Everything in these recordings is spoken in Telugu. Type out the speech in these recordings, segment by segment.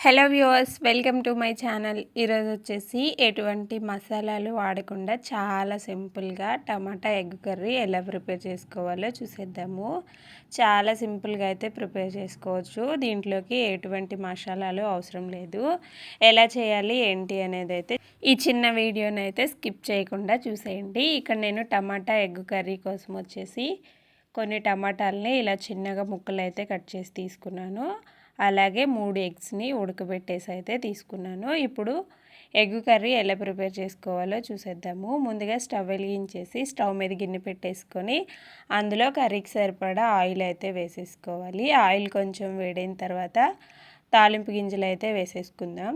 Hello viewers, welcome to my channel. ఈరోజు వచ్చేసి ఎటువంటి మసాలాలు వాడకుండా చాలా సింపుల్గా టమాటా ఎగ్ కర్రీ ఎలా ప్రిపేర్ చేసుకోవాలో చూసేద్దాము. చాలా సింపుల్గా అయితే ప్రిపేర్ చేసుకోవచ్చు. దీంట్లోకి ఎటువంటి మసాలాలు అవసరం లేదు. ఎలా చేయాలి ఏంటి అనేది అయితే ఈ చిన్న వీడియోని అయితే స్కిప్ చేయకుండా చూసేయండి. ఇక్కడ నేను టమాటా ఎగ్ కర్రీ కోసం వచ్చేసి కొన్ని టమాటాలని ఇలా చిన్నగా ముక్కలు అయితే కట్ చేసి తీసుకున్నాను. అలాగే 3 ఎగ్స్ని ఉడకబెట్టేసి అయితే తీసుకున్నాను. ఇప్పుడు ఎగ్ కర్రీ ఎలా ప్రిపేర్ చేసుకోవాలో చూసేద్దాము. ముందుగా స్టవ్ వెలిగించేసి స్టవ్ మీద గిన్నె పెట్టేసుకొని అందులో కర్రీకి సరిపడా ఆయిల్ అయితే వేసేసుకోవాలి. ఆయిల్ కొంచెం వేడైన తర్వాత తాలింపు గింజలు అయితే వేసేసుకుందాం.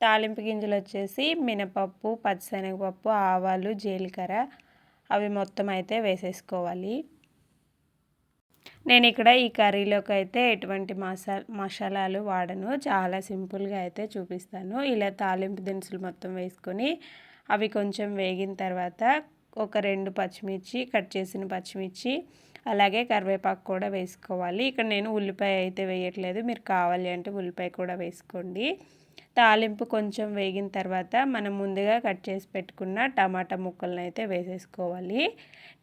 తాలింపు గింజలు వచ్చేసి మినపప్పు, పచ్చిశనగపప్పు, ఆవాలు, జీలకర్ర అవి మొత్తం అయితే వేసేసుకోవాలి. నేను ఇక్కడ ఈ కర్రీలోకి అయితే ఎటువంటి మసాలాలు వాడను. చాలా సింపుల్గా అయితే చూపిస్తాను. ఇలా తాలింపు దినుసులు మొత్తం వేసుకొని అవి కొంచెం వేగిన తర్వాత ఒక 2 పచ్చిమిర్చి, కట్ చేసిన పచ్చిమిర్చి, అలాగే కరివేపాకు కూడా వేసుకోవాలి. ఇక్కడ నేను ఉల్లిపాయ అయితే వేయట్లేదు. మీరు కావాలి అంటే ఉల్లిపాయ కూడా వేసుకోండి. తాలింపు కొంచెం వేగిన తర్వాత మనం ముందుగా కట్ చేసి పెట్టుకున్న టమాటా ముక్కలను అయితే వేసేసుకోవాలి.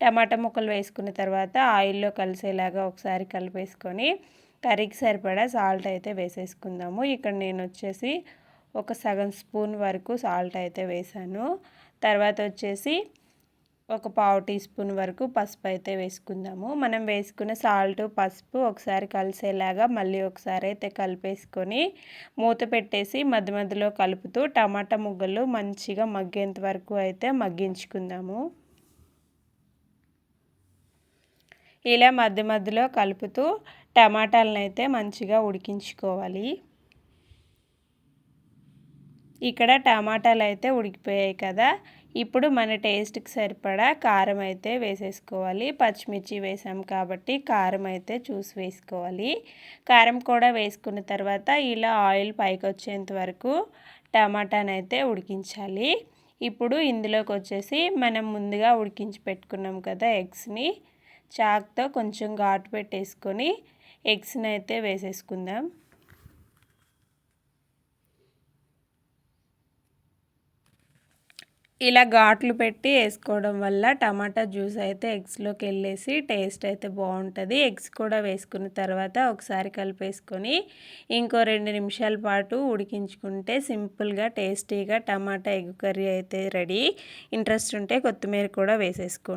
టమాటా ముక్కలు వేసుకున్న తర్వాత ఆయిల్లో కలిసేలాగా ఒకసారి కలిపేసుకొని కర్రీకి సరిపడా సాల్ట్ అయితే వేసేసుకుందాము. ఇక్కడ నేను వచ్చేసి ఒక సగం స్పూన్ వరకు సాల్ట్ అయితే వేసాను. తర్వాత వచ్చేసి ఒక పావు టీ స్పూన్ వరకు పసుపు అయితే వేసుకుందాము. మనం వేసుకున్న సాల్ట్, పసుపు ఒకసారి కలిసేలాగా మళ్ళీ ఒకసారి అయితే కలిపేసుకొని మూత పెట్టేసి మధ్య మధ్యలో కలుపుతూ టమాటా ముక్కలు మంచిగా మగ్గేంత వరకు అయితే మగ్గించుకుందాము. ఇలా మధ్య మధ్యలో కలుపుతూ టమాటాలను అయితే మంచిగా ఉడికించుకోవాలి. ఇక్కడ టమాటాలు అయితే ఉడికిపోయాయి కదా. ఇప్పుడు మన టేస్ట్కి సరిపడా కారం అయితే వేసేసుకోవాలి. పచ్చిమిర్చి వేసాం కాబట్టి కారం అయితే చూసి వేసుకోవాలి. కారం కూడా వేసుకున్న తర్వాత ఇలా ఆయిల్ పైకి వచ్చేంత వరకు టమాటాని అయితే ఉడికించాలి. ఇప్పుడు ఇందులోకి వచ్చేసి మనం ముందుగా ఉడికించి పెట్టుకున్నాం కదా ఎగ్స్ని, చాక్తో కొంచెం ఘాటు పెట్టేసుకొని ఎగ్స్ని అయితే వేసేసుకుందాం. ఇలా ఘాట్లు పెట్టి వేసుకోవడం వల్ల టమాటా జ్యూస్ అయితే ఎగ్స్లోకి వెళ్ళేసి టేస్ట్ అయితే బాగుంటుంది. ఎగ్స్ కూడా వేసుకున్న తర్వాత ఒకసారి కలిపేసుకొని ఇంకో 2 నిమిషాల పాటు ఉడికించుకుంటే సింపుల్గా టేస్టీగా టమాటా ఎగ్ కర్రీ అయితే రెడీ. ఇంట్రెస్ట్ ఉంటే కొత్తిమీర కూడా వేసేసుకోండి.